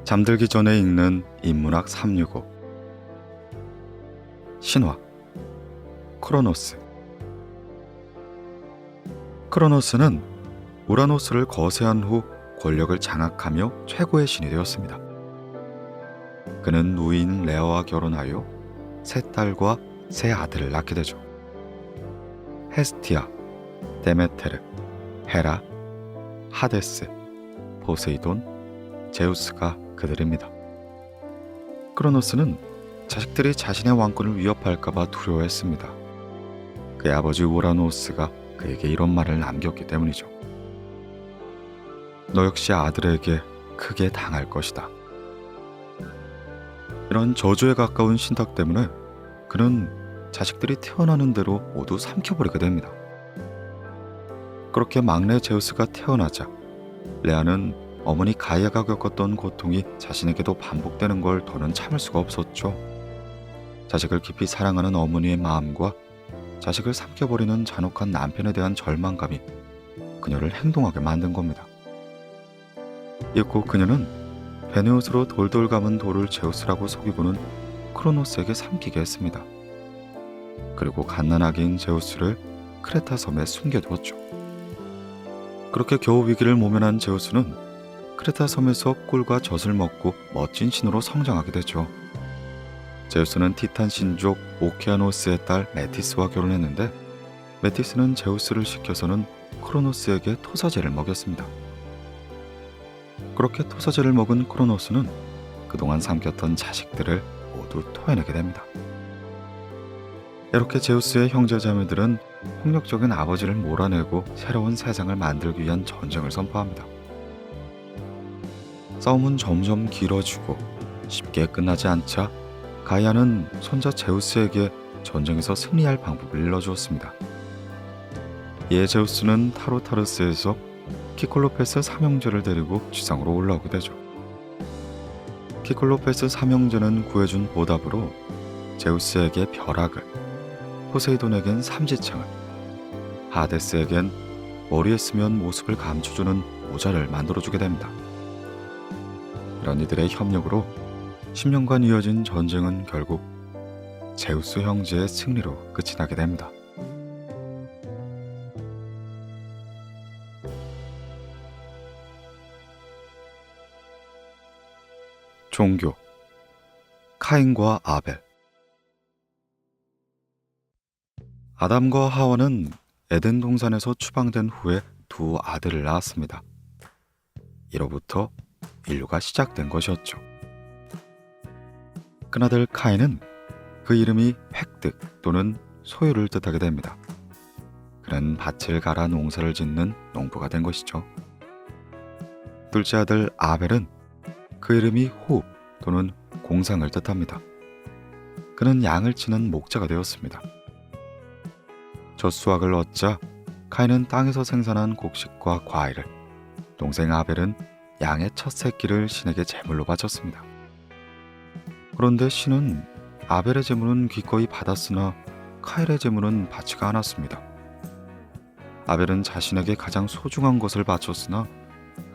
잠들기 전에 읽는 인문학 365 신화 크로노스. 크로노스는 우라노스를 거세한 후 권력을 장악하며 최고의 신이 되었습니다. 그는 누이인 레아와 결혼하여 세 딸과 세 아들을 낳게 되죠. 헤스티아, 데메테르, 헤라, 하데스, 포세이돈, 제우스가 그들입니다. 크로노스는 자식들이 자신의 왕권을 위협할까봐 두려워했습니다. 그의 아버지 우라노스가 그에게 이런 말을 남겼기 때문이죠. 너 역시 아들에게 크게 당할 것이다. 이런 저주에 가까운 신탁 때문에 그는 자식들이 태어나는 대로 모두 삼켜버리게 됩니다. 그렇게 막내 제우스가 태어나자 레아는 어머니 가이아가 겪었던 고통이 자신에게도 반복되는 걸 더는 참을 수가 없었죠. 자식을 깊이 사랑하는 어머니의 마음과 자식을 삼켜버리는 잔혹한 남편에 대한 절망감이 그녀를 행동하게 만든 겁니다. 이윽고 그녀는 베네옷으로 돌돌 감은 돌을 제우스라고 속이고는 크로노스에게 삼키게 했습니다. 그리고 갓난아기인 제우스를 크레타 섬에 숨겨두었죠. 그렇게 겨우 위기를 모면한 제우스는 크레타 섬에서 꿀과 젖을 먹고 멋진 신으로 성장하게 되죠. 제우스는 티탄 신족 오케아노스의 딸 메티스와 결혼했는데 메티스는 제우스를 시켜서는 크로노스에게 토사제를 먹였습니다. 그렇게 토사제를 먹은 크로노스는 그동안 삼켰던 자식들을 모두 토해내게 됩니다. 이렇게 제우스의 형제자매들은 폭력적인 아버지를 몰아내고 새로운 세상을 만들기 위한 전쟁을 선포합니다. 싸움은 점점 길어지고 쉽게 끝나지 않자 가이아는 손자 제우스에게 전쟁에서 승리할 방법을 일러주었습니다. 이에 제우스는 타로타르스에서 키콜로페스 삼형제를 데리고 지상으로 올라오게 되죠. 키콜로페스 삼형제는 구해준 보답으로 제우스에게 벼락을, 포세이돈에겐 삼지창을, 하데스에겐 머리에 쓰면 모습을 감춰주는 모자를 만들어주게 됩니다. 이런 이들의 협력으로 10년간 이어진 전쟁은 결국 제우스 형제의 승리로 끝이 나게 됩니다. 종교 카인과 아벨. 아담과 하와는 에덴 동산에서 추방된 후에 두 아들을 낳았습니다. 이로부터 인류가 시작된 것이었죠. 큰아들 카인은 그 이름이 획득 또는 소유를 뜻하게 됩니다. 그는 밭을 갈아 농사를 짓는 농부가 된 것이죠. 둘째 아들 아벨은 그 이름이 호흡 또는 공상을 뜻합니다. 그는 양을 치는 목자가 되었습니다. 젖수확을 얻자 카인은 땅에서 생산한 곡식과 과일을, 동생 아벨은 양의 첫 새끼를 신에게 제물로 바쳤습니다. 그런데 신은 아벨의 제물은 기꺼이 받았으나 카인의 제물은 받지가 않았습니다. 아벨은 자신에게 가장 소중한 것을 바쳤으나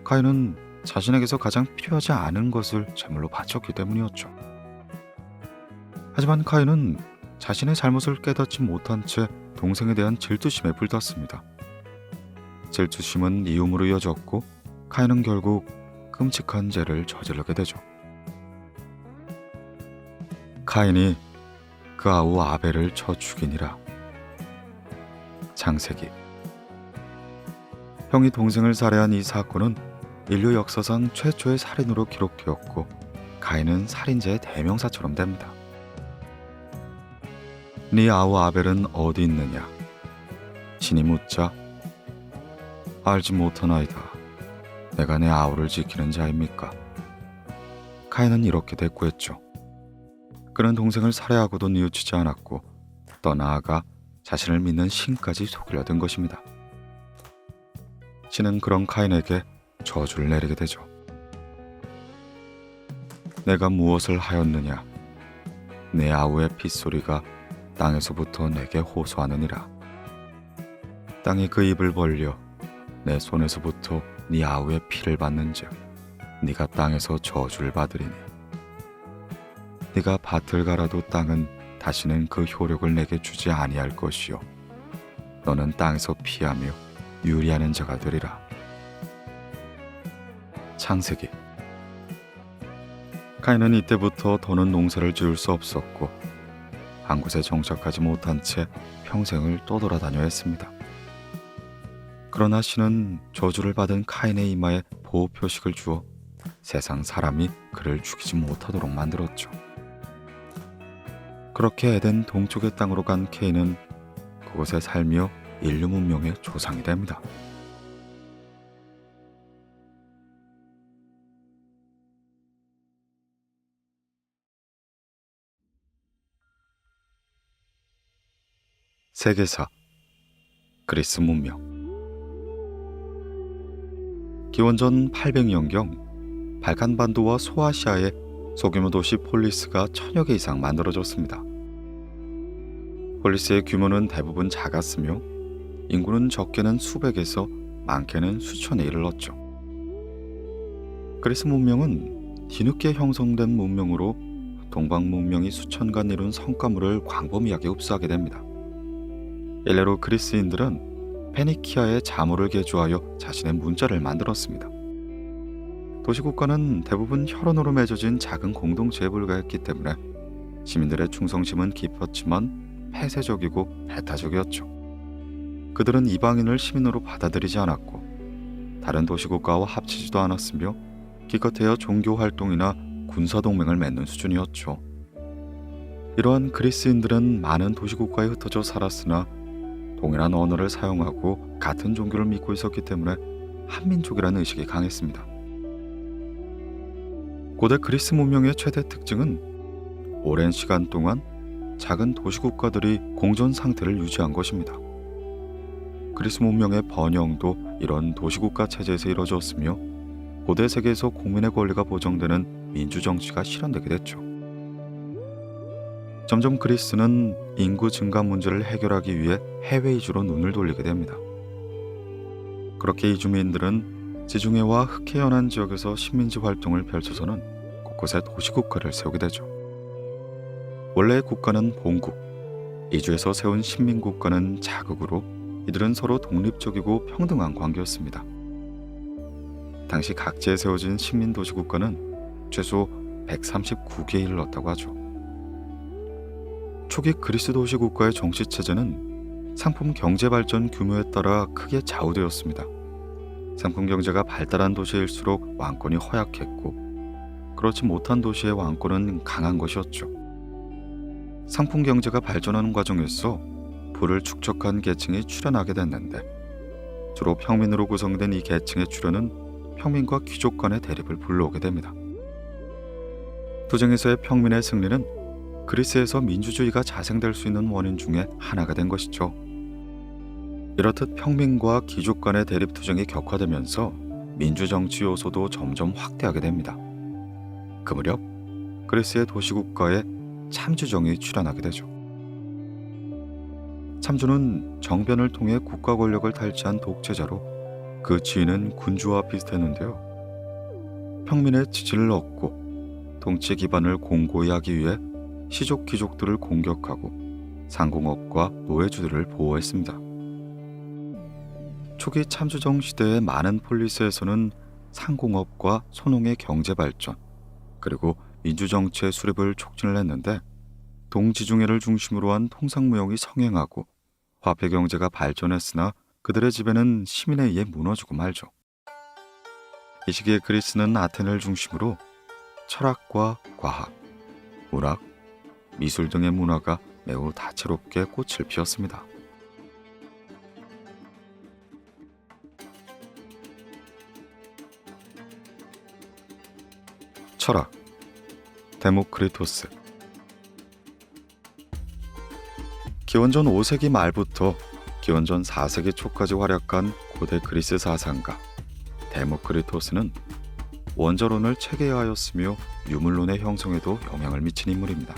카인은 자신에게서 가장 필요하지 않은 것을 제물로 바쳤기 때문이었죠. 하지만 카인은 자신의 잘못을 깨닫지 못한 채 동생에 대한 질투심에 불탔습니다. 질투심은 미움으로 이어졌고 카인은 결국 끔찍한 죄를 저지르게 되죠. 카인이 그 아우 아벨을 쳐 죽이니라. 창세기. 형이 동생을 살해한 이 사건은 인류 역사상 최초의 살인으로 기록되었고 카인은 살인자의 대명사처럼 됩니다. 네 아우 아벨은 어디 있느냐? 신이 묻자 알지 못하나이다. 내가 내 아우를 지키는 자입니까? 카인은 이렇게 대꾸했죠. 그는 동생을 살해하고도 뉘우치지 않았고 더 나아가 자신을 믿는 신까지 속이려 든 것입니다. 신은 그런 카인에게 저주를 내리게 되죠. 내가 무엇을 하였느냐? 내 아우의 핏소리가 땅에서부터 내게 호소하느니라. 땅이 그 입을 벌려 내 손에서부터 네 아우의 피를 받는즉 네가 땅에서 저주를 받으리니 네가 밭을 갈아도 땅은 다시는 그 효력을 내게 주지 아니할 것이요 너는 땅에서 피하며 유리하는 자가 되리라. 창세기. 가인은 이때부터 더는 농사를 지을 수 없었고 한 곳에 정착하지 못한 채 평생을 떠돌아다녀야 했습니다. 그러나 신은 저주를 받은 카인의 이마에 보호 표식을 주어 세상 사람이 그를 죽이지 못하도록 만들었죠. 그렇게 에덴 동쪽의 땅으로 간 케인은 그곳에 살며 인류 문명의 조상이 됩니다. 세계사. 그리스 문명. 기원전 800년경 발칸반도와 소아시아의 소규모 도시 폴리스가 1000여 개 이상 만들어졌습니다. 폴리스의 규모는 대부분 작았으며 인구는 적게는 수백에서 많게는 수천에 이르렀죠. 그리스 문명은 뒤늦게 형성된 문명으로 동방 문명이 수천간 이룬 성과물을 광범위하게 흡수하게 됩니다. 일례로 그리스인들은 페니키아의 자모를 개조하여 자신의 문자를 만들었습니다. 도시국가는 대부분 혈연으로 맺어진 작은 공동체에 불과했기 때문에 시민들의 충성심은 깊었지만 폐쇄적이고 배타적이었죠. 그들은 이방인을 시민으로 받아들이지 않았고 다른 도시국가와 합치지도 않았으며 기껏해야 종교 활동이나 군사동맹을 맺는 수준이었죠. 이러한 그리스인들은 많은 도시국가에 흩어져 살았으나 동일한 언어를 사용하고 같은 종교를 믿고 있었기 때문에 한민족이라는 의식이 강했습니다. 고대 그리스 문명의 최대 특징은 오랜 시간 동안 작은 도시국가들이 공존 상태를 유지한 것입니다. 그리스 문명의 번영도 이런 도시국가 체제에서 이루어졌으며 고대 세계에서 국민의 권리가 보장되는 민주정치가 실현되게 됐죠. 점점 그리스는 인구 증가 문제를 해결하기 위해 해외 이주로 눈을 돌리게 됩니다. 그렇게 이주민들은 지중해와 흑해 연안 지역에서 식민지 활동을 펼쳐서는 곳곳에 도시국가를 세우게 되죠. 원래의 국가는 본국, 이주해서 세운 식민국가는 자국으로 이들은 서로 독립적이고 평등한 관계였습니다. 당시 각지에 세워진 식민도시국가는 최소 139개에 이르렀다고 하죠. 초기 그리스 도시국가의 정치체제는 상품 경제 발전 규모에 따라 크게 좌우되었습니다. 상품 경제가 발달한 도시일수록 왕권이 허약했고 그렇지 못한 도시의 왕권은 강한 것이었죠. 상품 경제가 발전하는 과정에서 부를 축적한 계층이 출현하게 됐는데 주로 평민으로 구성된 이 계층의 출현은 평민과 귀족 간의 대립을 불러오게 됩니다. 투쟁에서의 평민의 승리는 그리스에서 민주주의가 자생될 수 있는 원인 중에 하나가 된 것이죠. 이렇듯 평민과 귀족 간의 대립 투쟁이 격화되면서 민주정치 요소도 점점 확대하게 됩니다. 그 무렵 그리스의 도시국가에 참주정이 출현하게 되죠. 참주는 정변을 통해 국가 권력을 탈취한 독재자로 그 지위는 군주와 비슷했는데요. 평민의 지지를 얻고 통치 기반을 공고히 하기 위해 시족 귀족들을 공격하고 상공업과 노예주들을 보호했습니다. 초기 참주정 시대의 많은 폴리스에서는 상공업과 소농의 경제 발전 그리고 민주정치의 수립을 촉진을 했는데 동지중해를 중심으로 한 통상무역이 성행하고 화폐 경제가 발전했으나 그들의 지배는 시민에 의해 무너지고 말죠. 이 시기에 그리스는 아테네를 중심으로 철학과 과학, 문학, 미술 등의 문화가 매우 다채롭게 꽃을 피웠습니다. 철학, 데모크리토스. 기원전 5세기 말부터 기원전 4세기 초까지 활약한 고대 그리스 사상가 데모크리토스는 원자론을 체계화하였으며 유물론의 형성에도 영향을 미친 인물입니다.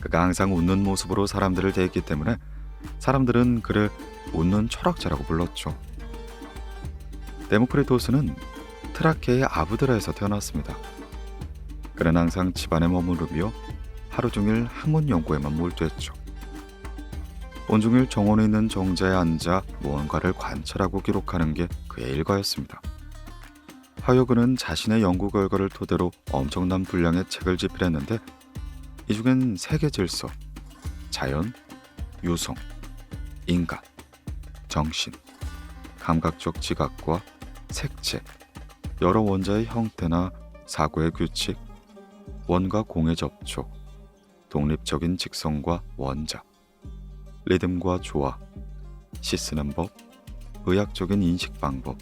그가 항상 웃는 모습으로 사람들을 대했기 때문에 사람들은 그를 웃는 철학자라고 불렀죠. 데모크리토스는 트라케의 아부드라에서 태어났습니다. 그는 항상 집안에 머무르며 하루 종일 학문 연구에만 몰두했죠. 온종일 정원에 있는 정자에 앉아 무언가를 관찰하고 기록하는 게 그의 일과였습니다. 하여 그는 자신의 연구 결과를 토대로 엄청난 분량의 책을 집필했는데 이 중엔 세계 질서, 자연, 유성, 인간, 정신, 감각적 지각과 색채, 여러 원자의 형태나 사고의 규칙, 원과 공의 접촉, 독립적인 직성과 원자, 리듬과 조화, 시 쓰는 법, 의학적인 인식 방법,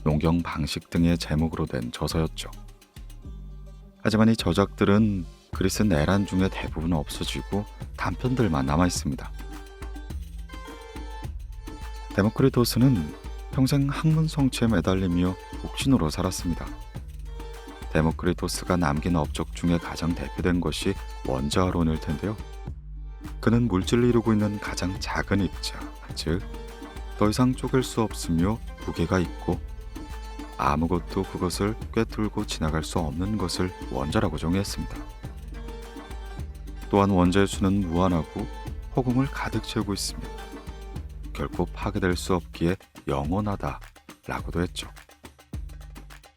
농경 방식 등의 제목으로 된 저서였죠. 하지만 이 저작들은 그리스 내란 중에 대부분 없어지고 단편들만 남아 있습니다. 데모크리토스는 평생 학문 성취에 매달리며 독신으로 살았습니다. 데모크리토스가 남긴 업적 중에 가장 대표된 것이 원자론일 텐데요. 그는 물질을 이루고 있는 가장 작은 입자, 즉 더 이상 쪼갤 수 없으며 무게가 있고 아무것도 그것을 꿰뚫고 지나갈 수 없는 것을 원자라고 정의했습니다. 또한 원자의 수는 무한하고 허공을 가득 채우고 있으며 결코 파괴될 수 없기에 영원하다 라고도 했죠.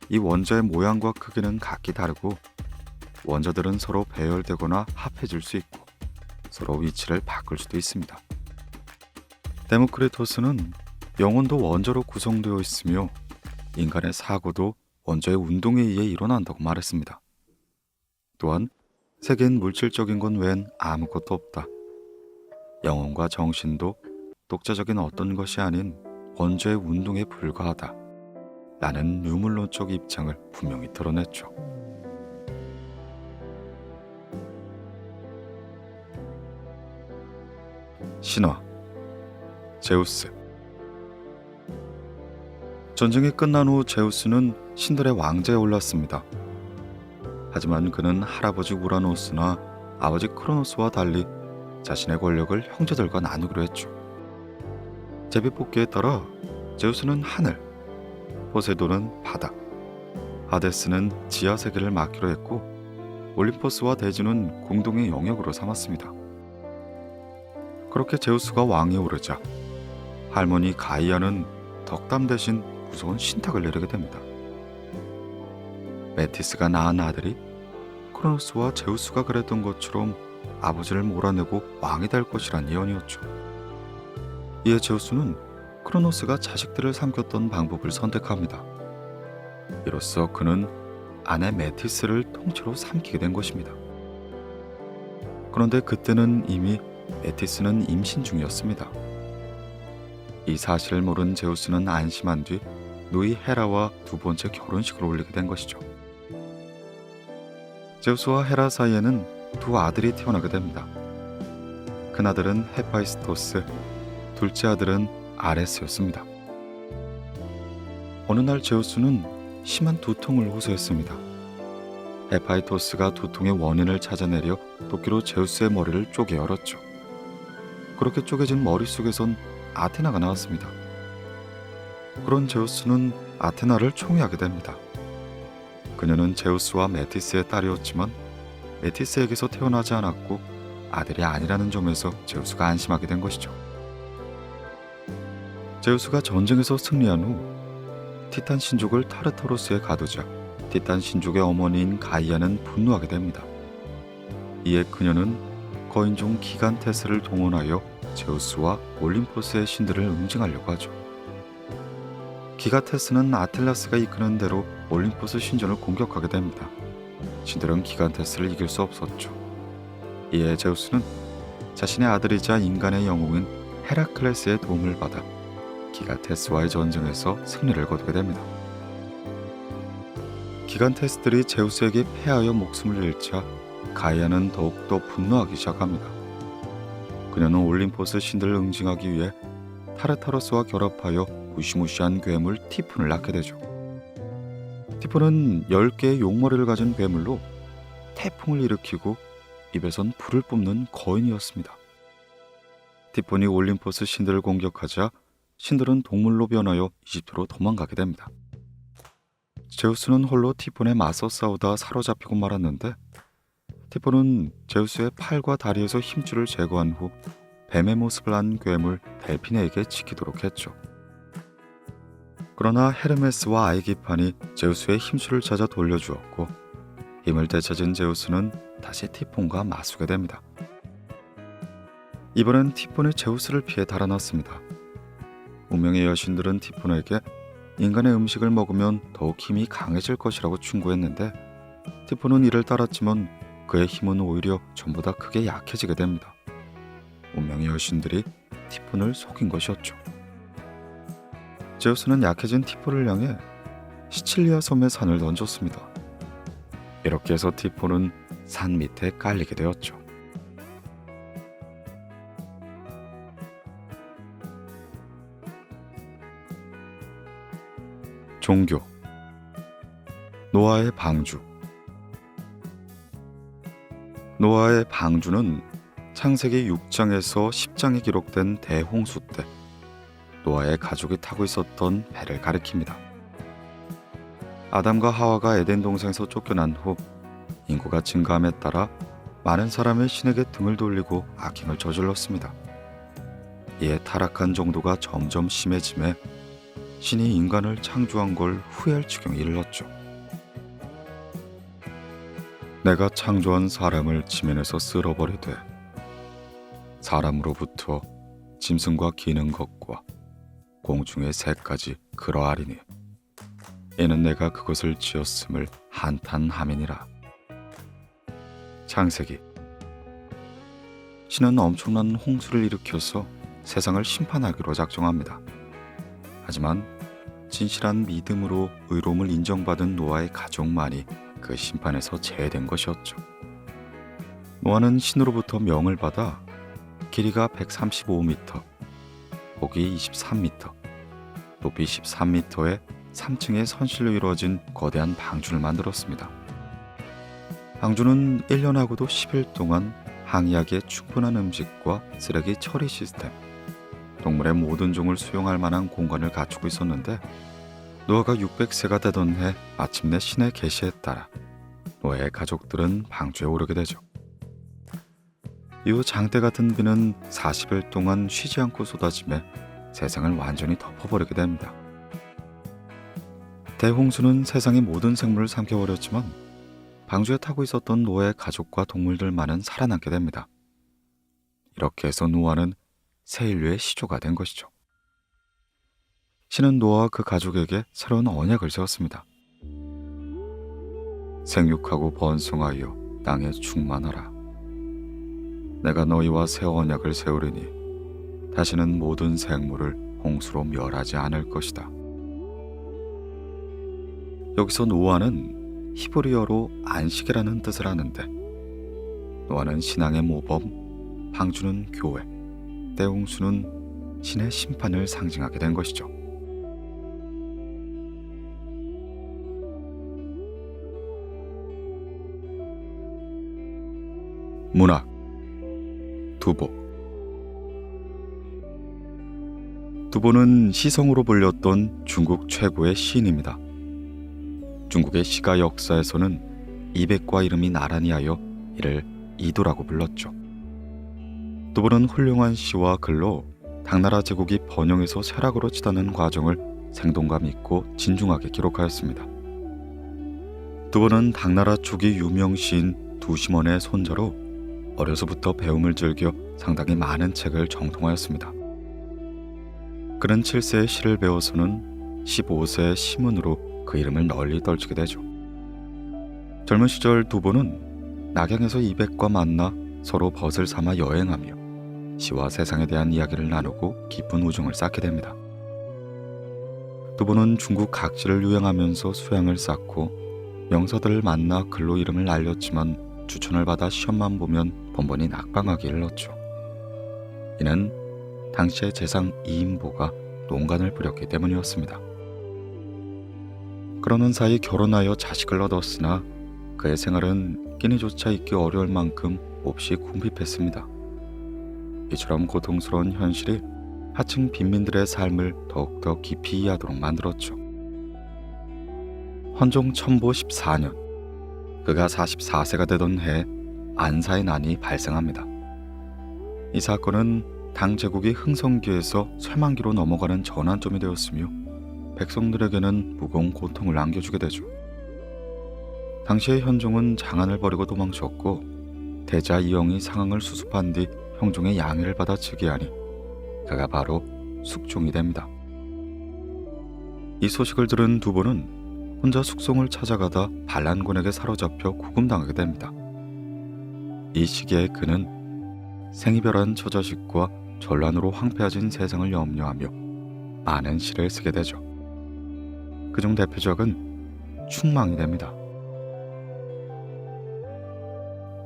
이 원자의 모양과 크기는 각기 다르고 원자들은 서로 배열되거나 합해질 수 있고 서로 위치를 바꿀 수도 있습니다. 데모크리토스는 영혼도 원자로 구성되어 있으며 인간의 사고도 원자의 운동에 의해 일어난다고 말했습니다. 또한 세계엔 물질적인 건 외엔 아무것도 없다. 영혼과 정신도 독자적인 어떤 것이 아닌 원자의 운동에 불과하다. 라는 유물론적 입장을 분명히 드러냈죠. 신화 제우스. 전쟁이 끝난 후 제우스는 신들의 왕좌에 올랐습니다. 하지만 그는 할아버지 우라노스나 아버지 크로노스와 달리 자신의 권력을 형제들과 나누기로 했죠. 제비뽑기에 따라 제우스는 하늘, 포세이돈은 바다, 하데스는 지하 세계를 맡기로 했고 올림포스와 대지는 공동의 영역으로 삼았습니다. 그렇게 제우스가 왕에 오르자 할머니 가이아는 덕담 대신 무서운 신탁을 내리게 됩니다. 메티스가 낳은 아들이 크로노스와 제우스가 그랬던 것처럼 아버지를 몰아내고 왕이 될 것이란 예언이었죠. 이에 제우스는 크로노스가 자식들을 삼켰던 방법을 선택합니다. 이로써 그는 아내 메티스를 통째로 삼키게 된 것입니다. 그런데 그때는 이미 메티스는 임신 중이었습니다. 이 사실을 모른 제우스는 안심한 뒤 누이 헤라와 두 번째 결혼식을 올리게 된 것이죠. 제우스와 헤라 사이에는 두 아들이 태어나게 됩니다. 큰아들은 헤파이스토스, 둘째 아들은 아레스였습니다. 어느 날 제우스는 심한 두통을 호소했습니다. 헤파이토스가 두통의 원인을 찾아내려 도끼로 제우스의 머리를 쪼개 열었죠. 그렇게 쪼개진 머릿속에선 아테나가 나왔습니다. 그런 제우스는 아테나를 총애하게 됩니다. 그녀는 제우스와 메티스의 딸이었지만 메티스에게서 태어나지 않았고 아들이 아니라는 점에서 제우스가 안심하게 된 것이죠. 제우스가 전쟁에서 승리한 후 티탄 신족을 타르타로스에 가두자 티탄 신족의 어머니인 가이아는 분노하게 됩니다. 이에 그녀는 거인종 기간테스를 동원하여 제우스와 올림포스의 신들을 응징하려고 하죠. 기간테스는 아틀라스가 이끄는 대로 올림포스 신전을 공격하게 됩니다. 신들은 기간테스를 이길 수 없었죠. 이에 제우스는 자신의 아들이자 인간의 영웅인 헤라클레스의 도움을 받아 기간테스와의 전쟁에서 승리를 거두게 됩니다. 기간테스들이 제우스에게 패하여 목숨을 잃자 가이아는 더욱더 분노하기 시작합니다. 그녀는 올림포스 신들을 응징하기 위해 타르타로스와 결합하여 무시무시한 괴물 티폰을 낳게 되죠. 티폰은 10개의 용머리를 가진 괴물로 태풍을 일으키고 입에선 불을 뿜는 거인이었습니다. 티폰이 올림포스 신들을 공격하자 신들은 동물로 변하여 이집트로 도망가게 됩니다. 제우스는 홀로 티폰에 맞서 싸우다 사로잡히고 말았는데, 티폰은 제우스의 팔과 다리에서 힘줄을 제거한 후 뱀의 모습을 한 괴물 델피네에게 지키도록 했죠. 그러나 헤르메스와 아이기판이 제우스의 힘줄을 찾아 돌려주었고, 힘을 되찾은 제우스는 다시 티폰과 맞서게 됩니다. 이번엔 티폰이 제우스를 피해 달아났습니다. 운명의 여신들은 티폰에게 인간의 음식을 먹으면 더욱 힘이 강해질 것이라고 충고했는데, 티폰은 이를 따랐지만 그의 힘은 오히려 전보다 크게 약해지게 됩니다. 운명의 여신들이 티폰을 속인 것이었죠. 제우스는 약해진 티폰을 향해 시칠리아 섬의 산을 던졌습니다. 이렇게 해서 티폰은 산 밑에 깔리게 되었죠. 종교. 노아의 방주. 노아의 방주는 창세기 6장에서 10장에 기록된 대홍수 때 노아의 가족이 타고 있었던 배를 가리킵니다. 아담과 하와가 에덴 동산에서 쫓겨난 후 인구가 증가함에 따라 많은 사람이 신에게 등을 돌리고 악행을 저질렀습니다. 이에 타락한 정도가 점점 심해지매 신이 인간을 창조한 걸 후회할 지경에 이르렀죠. 내가 창조한 사람을 지면에서 쓸어버리되 사람으로부터 짐승과 기는 것과 공중의 새까지 그러하리니 이는 내가 그것을 지었음을 한탄함이니라. 창세기. 신은 엄청난 홍수를 일으켜서 세상을 심판하기로 작정합니다. 하지만 진실한 믿음으로 의로움을 인정받은 노아의 가족만이 그 심판에서 제외된 것이었죠. 노아는 신으로부터 명을 받아 길이가 135m, 폭이 23m, 높이 13m의 3층의 선실로 이루어진 거대한 방주를 만들었습니다. 방주는 1년하고도 10일 동안 항이하기에 충분한 음식과 쓰레기 처리 시스템, 동물의 모든 종을 수용할 만한 공간을 갖추고 있었는데, 노아가 600세가 되던 해 마침내 신의 계시에 따라 노아의 가족들은 방주에 오르게 되죠. 이후 장대 같은 비는 40일 동안 쉬지 않고 쏟아지며 세상을 완전히 덮어버리게 됩니다. 대홍수는 세상의 모든 생물을 삼켜버렸지만 방주에 타고 있었던 노아의 가족과 동물들만은 살아남게 됩니다. 이렇게 해서 노아는 새 인류의 시조가 된 것이죠. 신은 노아와 그 가족에게 새로운 언약을 세웠습니다. 생육하고 번성하여 땅에 충만하라. 내가 너희와 새 언약을 세우리니 다시는 모든 생물을 홍수로 멸하지 않을 것이다. 여기서 노아는 히브리어로 안식이라는 뜻을 하는데, 노아는 신앙의 모범, 방주는 교회, 대홍수는 신의 심판을 상징하게 된 것이죠. 문학. 두보. 두보는 시성으로 불렸던 중국 최고의 시인입니다. 중국의 시가 역사에서는 200과 이름이 나란히 하여 이를 이도라고 불렀죠. 두보는 훌륭한 시와 글로 당나라 제국이 번영에서 쇠락으로 치닫는 과정을 생동감 있고 진중하게 기록하였습니다. 두보는 당나라 초기 유명 시인 두시먼의 손자로 어려서부터 배움을 즐겨 상당히 많은 책을 정통하였습니다. 그는 7세에 시를 배워서는 15세의 시문으로 그 이름을 널리 떨치게 되죠. 젊은 시절 두보는 낙양에서 이백과 만나 서로 벗을 삼아 여행하며 시와 세상에 대한 이야기를 나누고 깊은 우정을 쌓게 됩니다. 두보는 중국 각지를 유행하면서 수양을 쌓고 명서들을 만나 글로 이름을 알렸지만 추천을 받아 시험만 보면 번번이 낙방하기 일렀죠. 이는 당시의 재상 이인보가 농간을 부렸기 때문이었습니다. 그러는 사이 결혼하여 자식을 얻었으나 그의 생활은 끼니조차 있기 어려울 만큼 몹시 궁핍했습니다. 이처럼 고통스러운 현실이 하층 빈민들의 삶을 더욱더 깊이 이해하도록 만들었죠. 헌종 천보 14년, 그가 44세가 되던 해에 안사의 난이 발생합니다. 이 사건은 당 제국이 흥성기에서 쇠만기로 넘어가는 전환점이 되었으며 백성들에게는 무거운 고통을 안겨주게 되죠. 당시의 현종은 장안을 버리고 도망쳤고 대자 이영이 상황을 수습한 뒤 형종의 양해를 받아 즉위하니 그가 바로 숙종이 됩니다. 이 소식을 들은 두보는 혼자 숙성을 찾아가다 반란군에게 사로잡혀 구금당하게 됩니다. 이 시기에 그는 생이별한 처자식과 전란으로 황폐해진 세상을 염려하며 많은 시를 쓰게 되죠. 그중 대표작은 충망이 됩니다.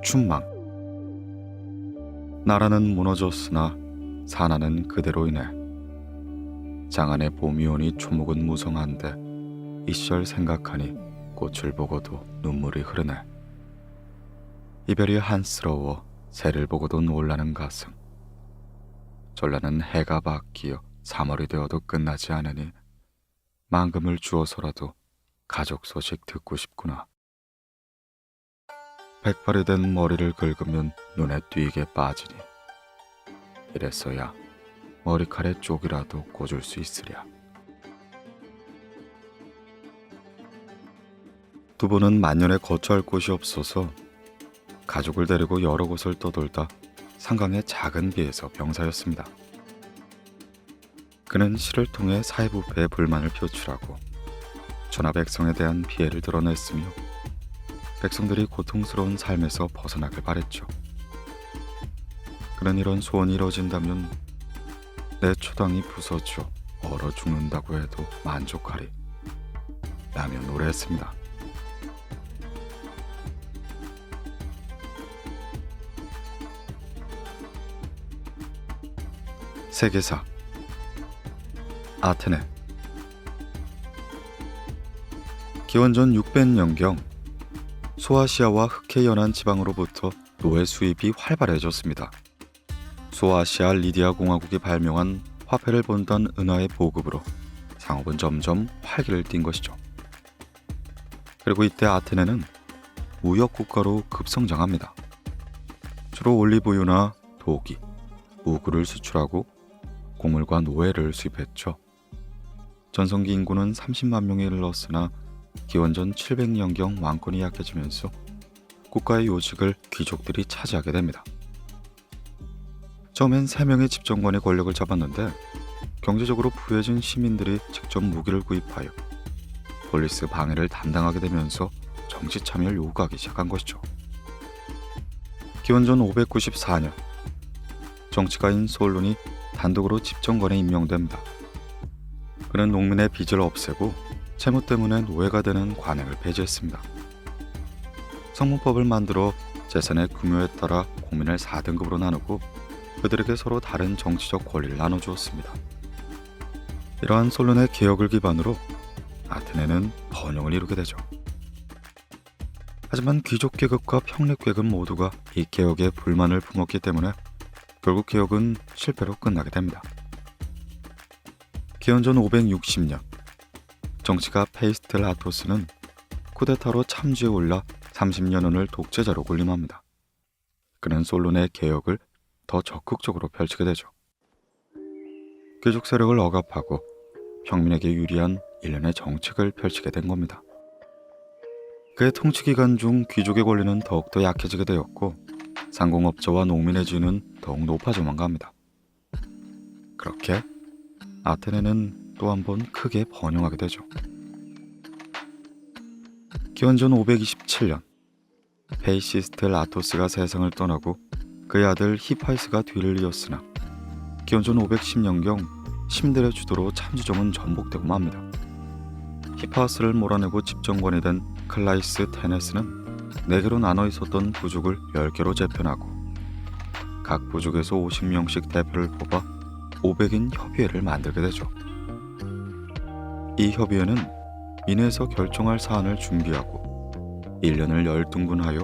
충망. 나라는 무너졌으나 산하는 그대로 인해 장안의 봄이 오니 초목은 무성한데 이 시절 생각하니 꽃을 보고도 눈물이 흐르네. 이별이 한스러워 새를 보고도 놀라는 가슴. 전라는 해가 바뀌어 3월이 되어도 끝나지 않으니 만금을 주어서라도 가족 소식 듣고 싶구나. 백발이 된 머리를 긁으면 눈에 띄게 빠지니 이랬어야 머리칼에 쪽이라도 꽂을 수 있으랴. 두보는 만년에 거처할 곳이 없어서 가족을 데리고 여러 곳을 떠돌다 상강의 작은 비에서 병사였습니다. 그는 시를 통해 사회부패의 불만을 표출하고 전하 백성에 대한 피해를 드러냈으며 백성들이 고통스러운 삶에서 벗어나길 바랬죠. 그는 이런 소원이 이뤄진다면 내 초당이 부서져 얼어 죽는다고 해도 만족하리 라며 노래했습니다. 세계사 아테네. 기원전 600년경 소아시아와 흑해 연안 지방으로부터 노예 수입이 활발해졌습니다. 소아시아 리디아 공화국이 발명한 화폐를 본단 은하의 보급으로 상업은 점점 활기를 띈 것이죠. 그리고 이때 아테네는 무역 국가로 급성장합니다. 주로 올리브유나 도기, 우구를 수출하고 곡물과 노예를 수입했죠. 전성기 인구는 30만 명에 이르렀으나 기원전 700년경 왕권이 약해지면서 국가의 요직을 귀족들이 차지하게 됩니다. 처음엔 3명의 집정관이 권력을 잡았는데 경제적으로 부유해진 시민들이 직접 무기를 구입하여 폴리스 방해를 담당하게 되면서 정치 참여를 요구하기 시작한 것이죠. 기원전 594년 정치가인 솔론이 단독으로 집정관에 임명됩니다. 그는 농민의 빚을 없애고 채무 때문에 노예가 되는 관행을 폐지했습니다. 성문법을 만들어 재산의 규모에 따라 국민을 4등급으로 나누고 그들에게 서로 다른 정치적 권리를 나눠주었습니다. 이러한 솔론의 개혁을 기반으로 아테네는 번영을 이루게 되죠. 하지만 귀족계급과 평립계급 모두가 이 개혁에 불만을 품었기 때문에 결국 개혁은 실패로 끝나게 됩니다. 기원전 560년 정치가 페이스텔라토스는 쿠데타로 참지에 올라 30년을 독재자로 군림합니다. 그는 솔론의 개혁을 더 적극적으로 펼치게 되죠. 귀족 세력을 억압하고 평민에게 유리한 일련의 정책을 펼치게 된 겁니다. 그의 통치 기간 중 귀족의 권리는 더욱더 약해지게 되었고 상공업자와 농민의 지위는 더욱 높아져만 갑니다. 그렇게 아테네는 또 한 번 크게 번영하게 되죠. 기원전 527년 페이시스텔라토스가 세상을 떠나고 그의 아들 히파이스가 뒤를 이었으나 기원전 510년경 시민들의 주도로 참주정은 전복되고 맙니다. 히파스를 몰아내고 집정관이 된 클라이스 테네스는 4개로 나눠 있었던 부족을 10개로 재편하고 각 부족에서 50명씩 대표를 뽑아 500인 협의회를 만들게 되죠. 이 협의회는 인해서 결정할 사안을 준비하고 1년을 열등분하여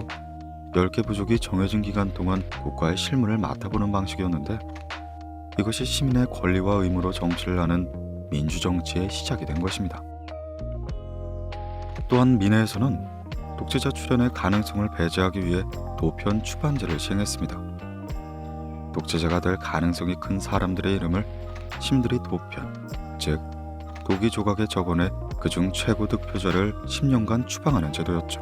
10개 부족이 정해진 기간 동안 국가의 실무를 맡아보는 방식이었는데 이것이 시민의 권리와 의무로 정치를 하는 민주정치의 시작이 된 것입니다. 또한 미네에서는 독재자 출현의 가능성을 배제하기 위해 도편 추반제를 시행했습니다. 독재자가 될 가능성이 큰 사람들의 이름을 심들이 도편, 즉 도기 조각에 적어내 그중 최고 득표자를 10년간 추방하는 제도였죠.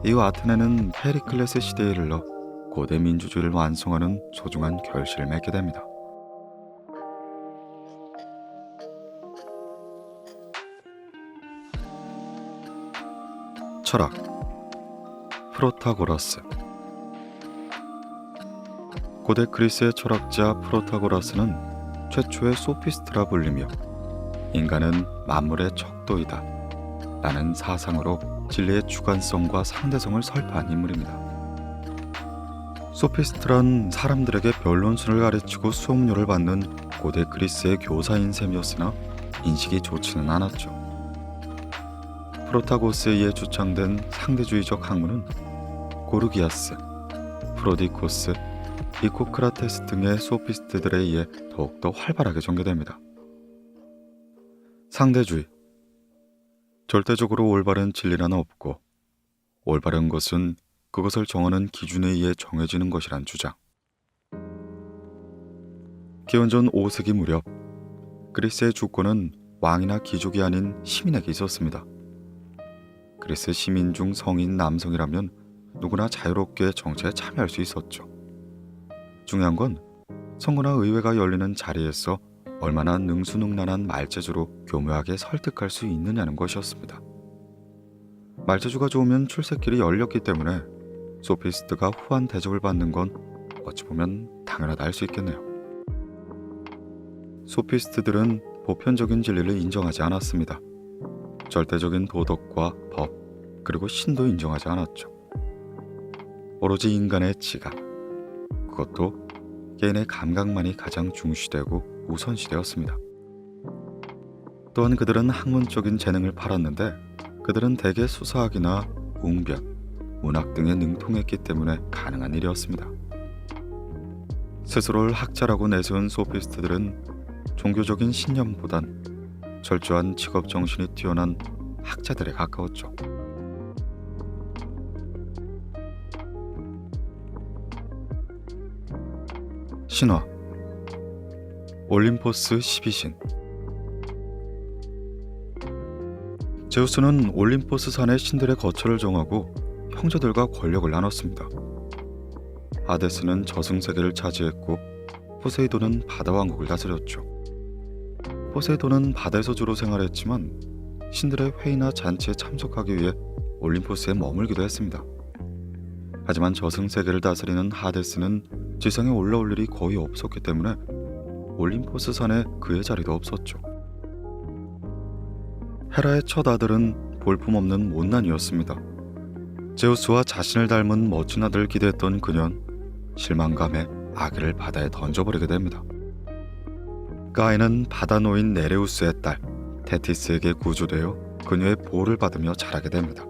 이후 아테네는 페리클레스 시대에 이르러 고대 민주주의를 완성하는 소중한 결실을 맺게 됩니다. 철학, 프로타고라스. 고대 그리스의 철학자 프로타고라스는 최초의 소피스트라 불리며 인간은 만물의 척도이다 라는 사상으로 진리의 주관성과 상대성을 설파한 인물입니다. 소피스트란 사람들에게 변론술을 가르치고 수업료를 받는 고대 그리스의 교사인 셈이었으나 인식이 좋지는 않았죠. 프로타고스에 의해 주창된 상대주의적 학문은 고르기아스, 프로디코스, 이코크라테스 등의 소피스트들에 의해 더욱더 활발하게 전개됩니다. 상대주의. 절대적으로 올바른 진리란 없고 올바른 것은 그것을 정하는 기준에 의해 정해지는 것이란 주장. 기원전 5세기 무렵 그리스의 주권은 왕이나 귀족이 아닌 시민에게 있었습니다. 그리스 시민 중 성인 남성이라면 누구나 자유롭게 정치에 참여할 수 있었죠. 중요한 건 선거나 의회가 열리는 자리에서 얼마나 능수능란한 말재주로 교묘하게 설득할 수 있느냐는 것이었습니다. 말재주가 좋으면 출세길이 열렸기 때문에 소피스트가 후한 대접을 받는 건 어찌 보면 당연하다 할 수 있겠네요. 소피스트들은 보편적인 진리를 인정하지 않았습니다. 절대적인 도덕과 법, 그리고 신도 인정하지 않았죠. 오로지 인간의 지각, 그것도 개인의 감각만이 가장 중시되고 우선시되었습니다. 또한 그들은 학문적인 재능을 팔았는데 그들은 대개 수사학이나 웅변, 문학 등에 능통했기 때문에 가능한 일이었습니다. 스스로를 학자라고 내세운 소피스트들은 종교적인 신념보단 철저한 직업정신이 뛰어난 학자들에 가까웠죠. 신화, 올림포스 12신. 제우스는 올림포스 산의 신들의 거처를 정하고 형제들과 권력을 나눴습니다. 하데스는 저승세계를 차지했고 포세이돈은 바다왕국을 다스렸죠. 포세이돈은 바다에서 주로 생활했지만 신들의 회의나 잔치에 참석하기 위해 올림포스에 머물기도 했습니다. 하지만 저승세계를 다스리는 하데스는 지상에 올라올 일이 거의 없었기 때문에 올림포스 산에 그의 자리도 없었죠. 헤라의 첫 아들은 볼품없는 못난이였습니다. 제우스와 자신을 닮은 멋진 아들을 기대했던 그녀는 실망감에 아기를 바다에 던져버리게 됩니다. 가인은 바다 노인 네레우스의 딸 테티스에게 구조되어 그녀의 보호를 받으며 자라게 됩니다.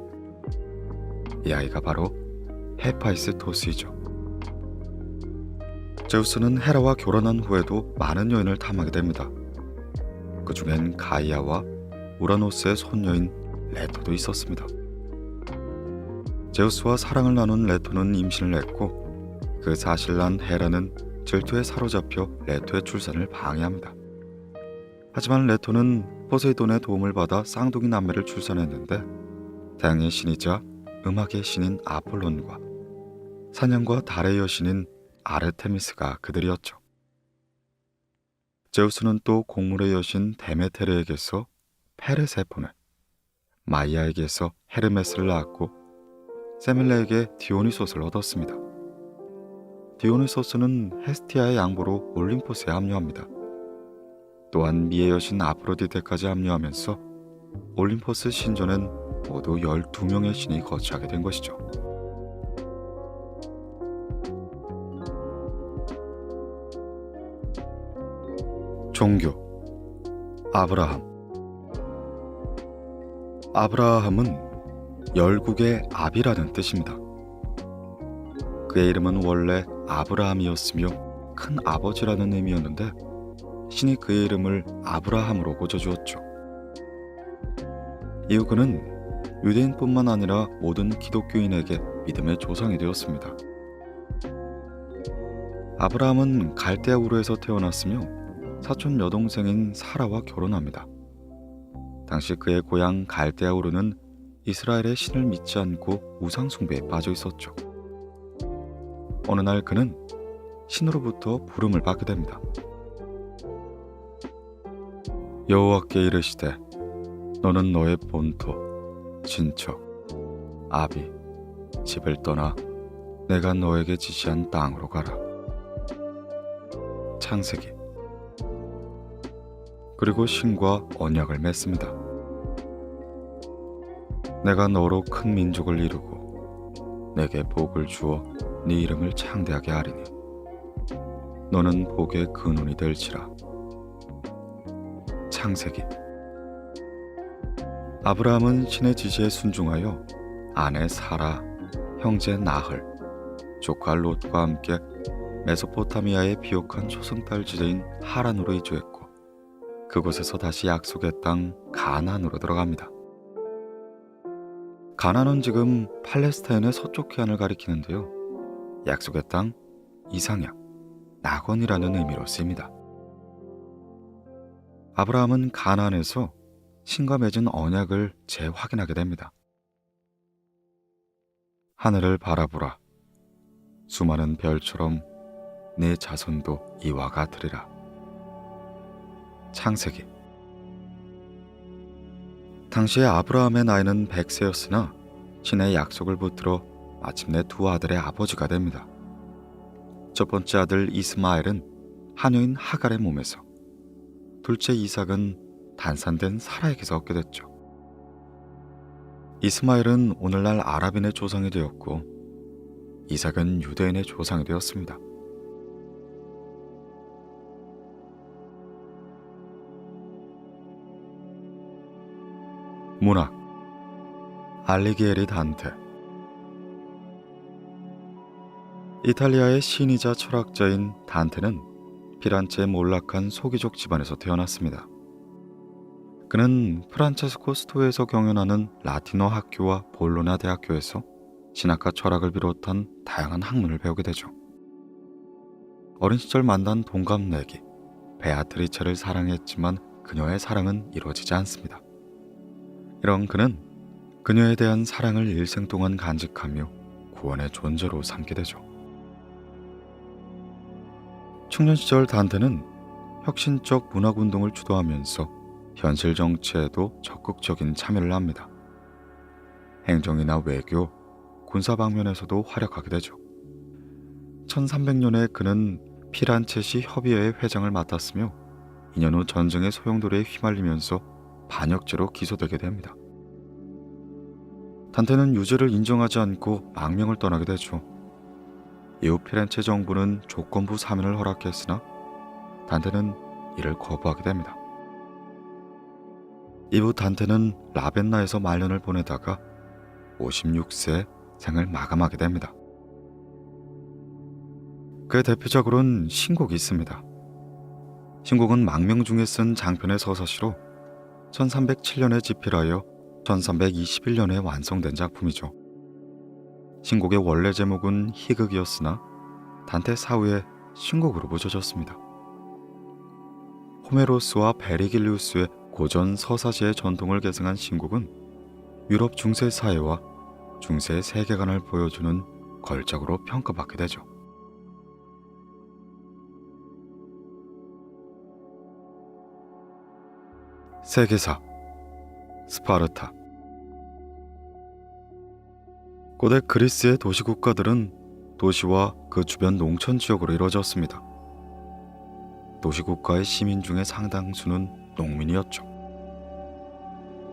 이 아이가 바로 헤파이스토스이죠. 제우스는 헤라와 결혼한 후에도 많은 여인을 탐하게 됩니다. 그 중엔 가이아와 우라노스의 손녀인 레토도 있었습니다. 제우스와 사랑을 나눈 레토는 임신을 했고 그 사실을 난 헤라는 질투에 사로잡혀 레토의 출산을 방해합니다. 하지만 레토는 포세이돈의 도움을 받아 쌍둥이 남매를 출산했는데 태양의 신이자 음악의 신인 아폴론과 사냥과 달의 여신인 아르테미스가 그들이었죠. 제우스는 또 곡물의 여신 데메테르에게서 페르세폰을, 마이아에게서 헤르메스를 낳았고 세밀레에게 디오니소스를 얻었습니다. 디오니소스는 헤스티아의 양보로 올림포스에 합류합니다. 또한 미의 여신 아프로디테까지 합류하면서 올림포스 신전엔 모두 12명의 신이 거처하게 된 것이죠. 종교. 아브라함. 아브라함은 열국의 압이라는 뜻입니다. 그의 이름은 원래 아브라함이었으며 큰 아버지라는 의미였는데 신이 그의 이름을 아브라함으로 고쳐주었죠. 이후 그는 유대인뿐만 아니라 모든 기독교인에게 믿음의 조상이 되었습니다. 아브라함은 갈대아 우르에서 태어났으며 사촌 여동생인 사라와 결혼합니다. 당시 그의 고향 갈대아 우르는 이스라엘의 신을 믿지 않고 우상 숭배에 빠져 있었죠. 어느 날 그는 신으로부터 부름을 받게 됩니다. 여호와께 이르시되 너는 너의 본토, 친척, 아비, 집을 떠나 내가 너에게 지시한 땅으로 가라. 창세기. 그리고 신과 언약을 맺습니다. 내가 너로 큰 민족을 이루고 내게 복을 주어 네 이름을 창대하게 하리니 너는 복의 근원이 될지라. 창세기. 아브라함은 신의 지시에 순종하여 아내 사라, 형제 나흘, 조카 롯과 함께 메소포타미아의 비옥한 초승달 지대인 하란으로 이주했고 그곳에서 다시 약속의 땅 가나안으로 들어갑니다. 가나안은 지금 팔레스타인의 서쪽 해안을 가리키는데요. 약속의 땅, 이상약, 낙원이라는 의미로 쓰입니다. 아브라함은 가나안에서 신과 맺은 언약을 재확인하게 됩니다. 하늘을 바라보라. 수많은 별처럼 내 자손도 이와 같으리라. 창세기. 당시에 아브라함의 나이는 100세였으나 신의 약속을 붙들어 마침내 두 아들의 아버지가 됩니다. 첫 번째 아들 이스마엘은 하녀인 하갈의 몸에서, 둘째 이삭은 단산된 사라에게서 얻게 됐죠. 이스마엘은 오늘날 아랍인의 조상이 되었고 이삭은 유대인의 조상이 되었습니다. 문학. 알리기에리 단테. 이탈리아의 시인이자 철학자인 단테는 피란체의 몰락한 소귀족 집안에서 태어났습니다. 그는 프란체스코 스토에서 경연하는 라틴어 학교와 볼로나 대학교에서 신학과 철학을 비롯한 다양한 학문을 배우게 되죠. 어린 시절 만난 동갑내기 베아트리체를 사랑했지만 그녀의 사랑은 이루어지지 않습니다. 이런 그는 그녀에 대한 사랑을 일생 동안 간직하며 구원의 존재로 삼게 되죠. 청년 시절 단테는 혁신적 문학운동을 주도하면서 현실 정치에도 적극적인 참여를 합니다. 행정이나 외교, 군사 방면에서도 활약하게 되죠. 1300년에 그는 피란체시 협의회의 회장을 맡았으며 2년 후 전쟁의 소용돌이에 휘말리면서 반역죄로 기소되게 됩니다. 단테는 유죄를 인정하지 않고 망명을 떠나게 되죠. 이후 피렌체 정부는 조건부 사면을 허락했으나 단테는 이를 거부하게 됩니다. 이후 단테는 라벤나에서 말년을 보내다가 56세에 생을 마감하게 됩니다. 그의 대표작으로는 신곡이 있습니다. 신곡은 망명 중에 쓴 장편의 서사시로 1307년에 집필하여 1321년에 완성된 작품이죠. 신곡의 원래 제목은 희극이었으나 단테 사후에 신곡으로 붙여졌습니다. 호메로스와 베리길리우스의 고전 서사시의 전통을 계승한 신곡은 유럽 중세 사회와 중세의 세계관을 보여주는 걸작으로 평가받게 되죠. 세계사. 스파르타. 고대 그리스의 도시국가들은 도시와 그 주변 농촌 지역으로 이루어졌습니다. 도시국가의 시민 중에 상당수는 농민이었죠.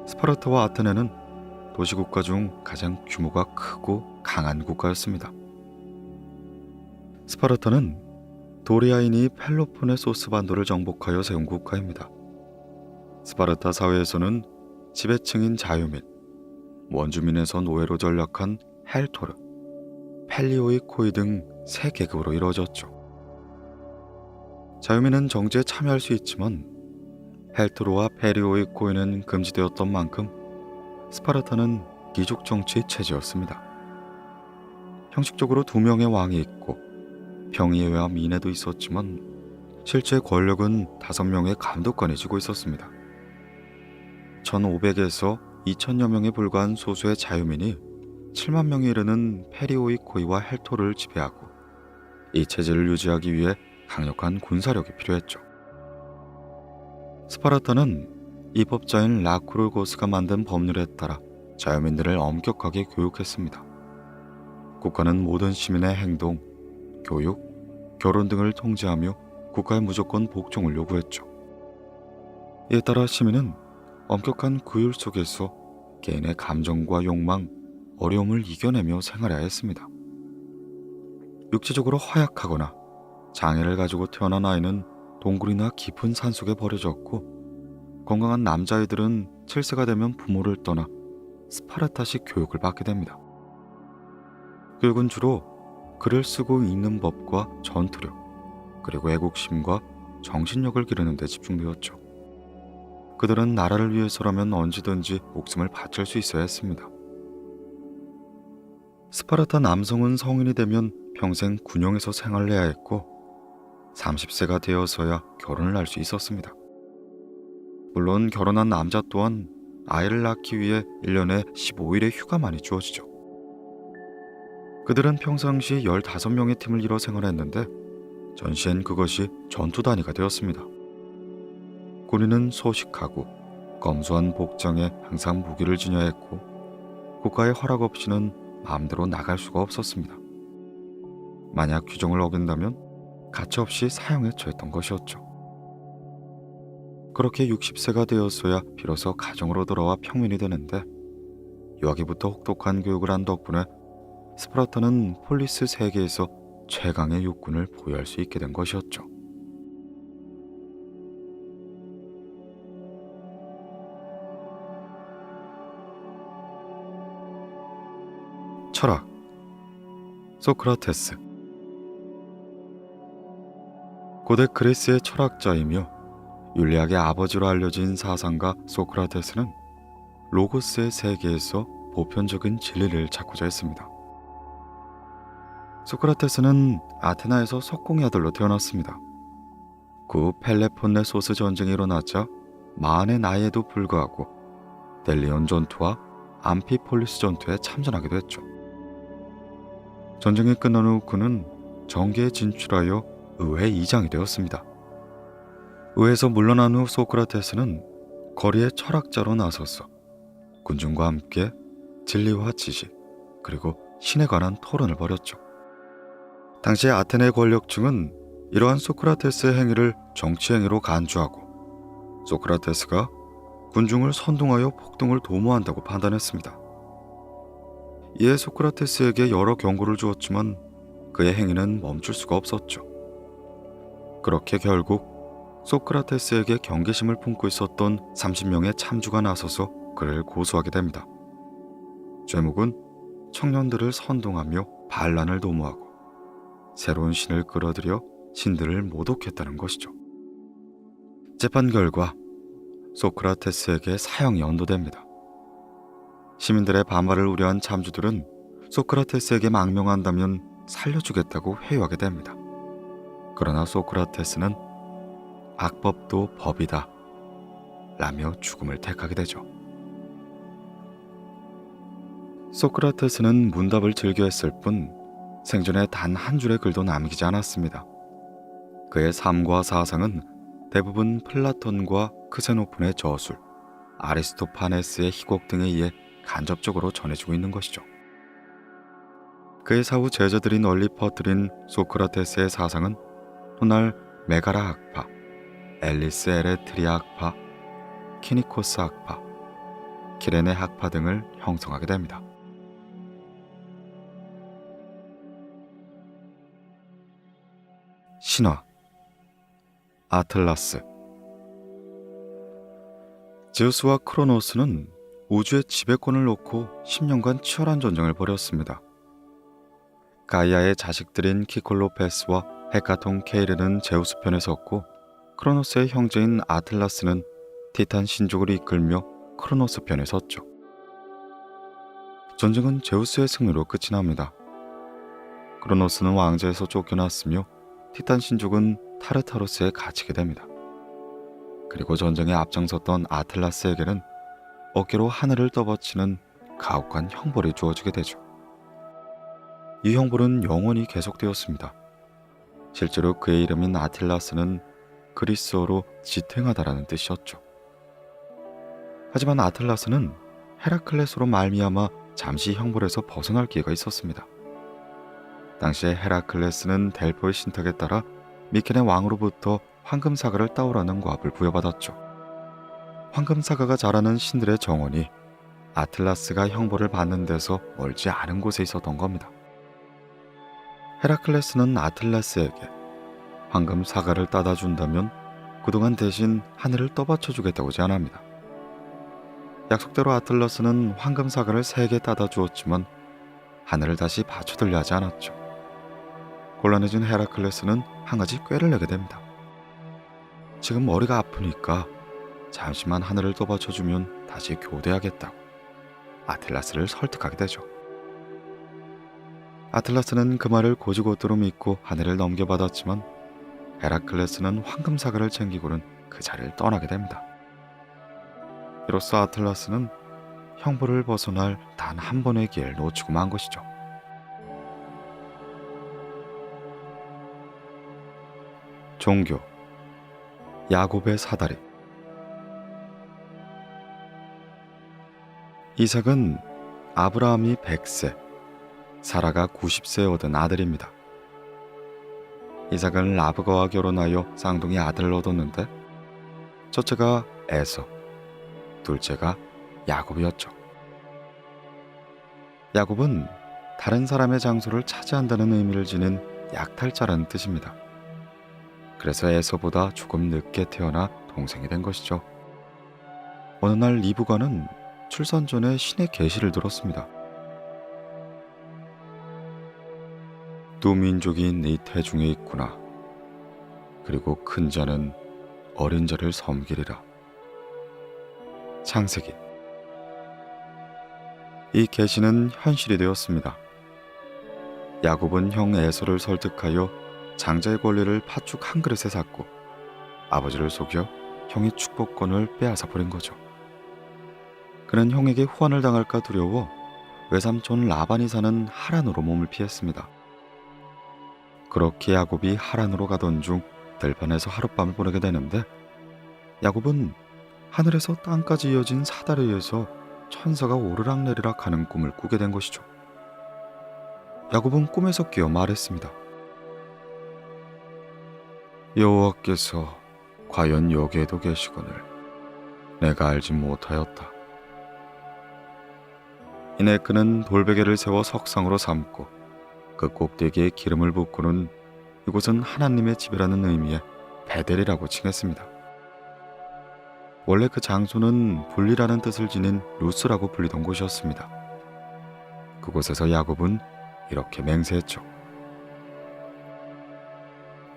스파르타와 아테네는 도시국가 중 가장 규모가 크고 강한 국가였습니다. 스파르타는 도리아인이 펠로폰네소스 반도를 정복하여 세운 국가입니다. 스파르타 사회에서는 지배층인 자유민, 원주민에서 노예로 전락한 헬토르, 펠리오이코이 등 세 계급으로 이루어졌죠. 자유민은 정치에 참여할 수 있지만 헬토르와 펠리오이코이는 금지되었던 만큼 스파르타는 귀족 정치의 체제였습니다. 형식적으로 두 명의 왕이 있고 평의회와 민회도 있었지만 실제 권력은 5명의 감독관이 쥐고 있었습니다. 1500에서 2000여 명에 불과한 소수의 자유민이 7만 명에 이르는 페리오이코이와 헬토를 지배하고 이 체제를 유지하기 위해 강력한 군사력이 필요했죠. 스파르타는 입법자인 라쿠르고스가 만든 법률에 따라 자유민들을 엄격하게 교육했습니다. 국가는 모든 시민의 행동, 교육, 결혼 등을 통제하며 국가에 무조건 복종을 요구했죠. 이에 따라 시민은 엄격한 규율 속에서 개인의 감정과 욕망, 어려움을 이겨내며 생활해야 했습니다. 육체적으로 허약하거나 장애를 가지고 태어난 아이는 동굴이나 깊은 산속에 버려졌고 건강한 남자아이들은 7세가 되면 부모를 떠나 스파르타식 교육을 받게 됩니다. 교육은 주로 글을 쓰고 읽는 법과 전투력, 그리고 애국심과 정신력을 기르는 데 집중되었죠. 그들은 나라를 위해서라면 언제든지 목숨을 바칠 수 있어야 했습니다. 스파르타 남성은 성인이 되면 평생 군용에서 생활을 해야 했고 30세가 되어서야 결혼을 할 수 있었습니다. 물론 결혼한 남자 또한 아이를 낳기 위해 1년에 15일의 휴가만이 주어지죠. 그들은 평상시 15명의 팀을 이뤄 생활했는데 전시엔 그것이 전투 단위가 되었습니다. 군인은 소식하고 검소한 복장에 항상 무기를 지녀야 했고 국가의 허락 없이는 마음대로 나갈 수가 없었습니다. 만약 규정을 어긴다면 가차없이 사형에 처했던 것이었죠. 그렇게 60세가 되었어야 비로소 가정으로 돌아와 평민이 되는데 유아기부터 혹독한 교육을 한 덕분에 스파르타는 폴리스 세계에서 최강의 육군을 보유할 수 있게 된 것이었죠. 철학, 소크라테스. 고대 그리스의 철학자이며 윤리학의 아버지로 알려진 사상가 소크라테스는 로고스의 세계에서 보편적인 진리를 찾고자 했습니다. 소크라테스는 아테나에서 석공의 아들로 태어났습니다. 그 후 펠레폰네소스 전쟁이 일어나자 40의 나이에도 불구하고 델리온 전투와 암피폴리스 전투에 참전하기도 했죠. 전쟁이 끝난 후 그는 정계에 진출하여 의회 의장이 되었습니다. 의회에서 물러난 후 소크라테스는 거리의 철학자로 나서서 군중과 함께 진리와 지식 그리고 신에 관한 토론을 벌였죠. 당시 아테네 권력층은 이러한 소크라테스의 행위를 정치 행위로 간주하고 소크라테스가 군중을 선동하여 폭동을 도모한다고 판단했습니다. 이에 소크라테스에게 여러 경고를 주었지만 그의 행위는 멈출 수가 없었죠. 그렇게 결국 소크라테스에게 경계심을 품고 있었던 30명의 참주가 나서서 그를 고소하게 됩니다. 죄목은 청년들을 선동하며 반란을 도모하고 새로운 신을 끌어들여 신들을 모독했다는 것이죠. 재판 결과 소크라테스에게 사형이 언도됩니다. 시민들의 반발을 우려한 참주들은 소크라테스에게 망명한다면 살려주겠다고 회유하게 됩니다. 그러나 소크라테스는 악법도 법이다 라며 죽음을 택하게 되죠. 소크라테스는 문답을 즐겨했을 뿐 생전에 단 한 줄의 글도 남기지 않았습니다. 그의 삶과 사상은 대부분 플라톤과 크세노폰의 저술, 아리스토파네스의 희곡 등에 의해 간접적으로 전해지고 있는 것이죠. 그의 사후 제자들이 널리 퍼뜨린 소크라테스의 사상은 훗날 메가라 학파, 앨리스 에레트리아 학파, 키니코스 학파, 키레네 학파 등을 형성하게 됩니다. 신화, 아틀라스. 제우스와 크로노스는 우주의 지배권을 놓고 10년간 치열한 전쟁을 벌였습니다. 가이아의 자식들인 키콜로페스와 헤카톤 케이르는 제우스 편에 섰고 크로노스의 형제인 아틀라스는 티탄 신족을 이끌며 크로노스 편에 섰죠. 전쟁은 제우스의 승리로 끝이 납니다. 크로노스는 왕좌에서 쫓겨났으며 티탄 신족은 타르타로스에 갇히게 됩니다. 그리고 전쟁에 앞장섰던 아틀라스에게는 어깨로 하늘을 떠받치는 가혹한 형벌이 주어지게 되죠. 이 형벌은 영원히 계속되었습니다. 실제로 그의 이름인 아틀라스는 그리스어로 지탱하다라는 뜻이었죠. 하지만 아틀라스는 헤라클레스로 말미암아 잠시 형벌에서 벗어날 기회가 있었습니다. 당시에 헤라클레스는 델포의 신탁에 따라 미켄의 왕으로부터 황금사과를 따오라는 과업을 부여받았죠. 황금사과가 자라는 신들의 정원이 아틀라스가 형벌을 받는 데서 멀지 않은 곳에 있었던 겁니다. 헤라클레스는 아틀라스에게 황금사과를 따다 준다면 그동안 대신 하늘을 떠받쳐주겠다고 제안합니다. 약속대로 아틀라스는 황금사과를 3개 따다 주었지만 하늘을 다시 받쳐들려 하지 않았죠. 곤란해진 헤라클레스는 한 가지 꾀를 내게 됩니다. 지금 머리가 아프니까 잠시만 하늘을 떠받쳐주면 다시 교대하겠다고 아틀라스를 설득하게 되죠. 아틀라스는 그 말을 고지고대로 믿고 하늘을 넘겨받았지만 헤라클레스는 황금사과를 챙기고는 그 자리를 떠나게 됩니다. 이로써 아틀라스는 형벌을 벗어날 단 한 번의 기회를 놓치고 만 것이죠. 종교 야곱의 사다리. 이삭은 아브라함이 100세, 사라가 90세에 얻은 아들입니다. 이삭은 라브가와 결혼하여 쌍둥이 아들을 얻었는데 첫째가 에서, 둘째가 야곱이었죠. 야곱은 다른 사람의 장소를 차지한다는 의미를 지닌 약탈자라는 뜻입니다. 그래서 에서보다 조금 늦게 태어나 동생이 된 것이죠. 어느 날 리브가는 출산 전에 신의 계시를 들었습니다. 두 민족이 네 태중에 있구나. 그리고 큰 자는 어린 자를 섬기리라. 창세기. 이 계시는 현실이 되었습니다. 야곱은 형 에서를 설득하여 장자의 권리를 팥죽 한 그릇에 샀고 아버지를 속여 형의 축복권을 빼앗아 버린 거죠. 그는 형에게 후환을 당할까 두려워 외삼촌 라반이 사는 하란으로 몸을 피했습니다. 그렇게 야곱이 하란으로 가던 중 들판에서 하룻밤을 보내게 되는데 야곱은 하늘에서 땅까지 이어진 사다리에서 천사가 오르락내리락 하는 꿈을 꾸게 된 것이죠. 야곱은 꿈에서 깨어 말했습니다. 여호와께서 과연 여기에도 계시거늘 내가 알지 못하였다. 이내 그는 돌베개를 세워 석상으로 삼고 그 꼭대기에 기름을 붓고는 이곳은 하나님의 집이라는 의미의 베델이라고 칭했습니다. 원래 그 장소는 분리라는 뜻을 지닌 루스라고 불리던 곳이었습니다. 그곳에서 야곱은 이렇게 맹세했죠.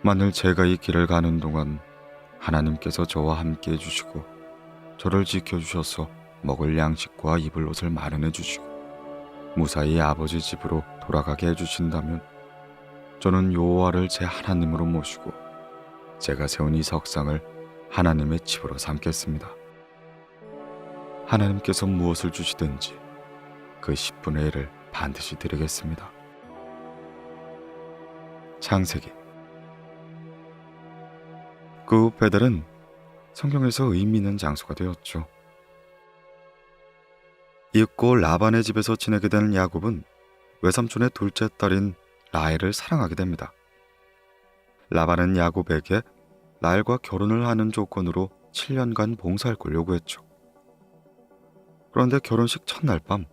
만일 제가 이 길을 가는 동안 하나님께서 저와 함께 해주시고 저를 지켜주셔서 먹을 양식과 입을 옷을 마련해 주시고 무사히 아버지 집으로 돌아가게 해주신다면 저는 여호와를 제 하나님으로 모시고 제가 세운 이 석상을 하나님의 집으로 삼겠습니다. 하나님께서 무엇을 주시든지 그 10분의 1을 반드시 드리겠습니다. 창세기. 그 후 베델은 성경에서 의미 있는 장소가 되었죠. 이윽고 라반의 집에서 지내게 되는 야곱은 외삼촌의 둘째 딸인 라헬을 사랑하게 됩니다. 라반은 야곱에게 라헬과 결혼을 하는 조건으로 7년간 봉사할 걸 요구했죠. 그런데 결혼식 첫날 밤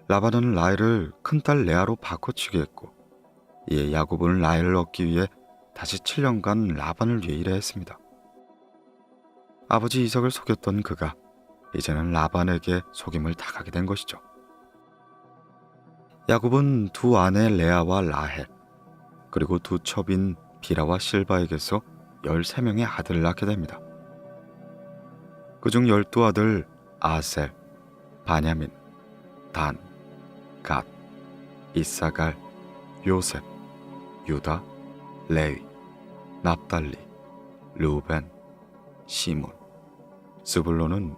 라반은 라헬을 큰딸 레아로 바꿔치기 했고 이에 야곱은 라헬을 얻기 위해 다시 7년간 라반을 위해 일해야 했습니다. 아버지 이삭을 속였던 그가 이제는 라반에게 속임을 당하게 된 것이죠. 야곱은 두 아내 레아와 라헬 그리고 두 첩인 비라와 실바에게서 13명의 아들을 낳게 됩니다. 그중 12아들 아셀, 바냐민, 단, 갓, 이사갈, 요셉, 유다, 레위, 납달리, 르우벤, 시몬, 스불론은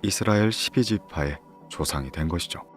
이스라엘 12지파의 조상이 된 것이죠.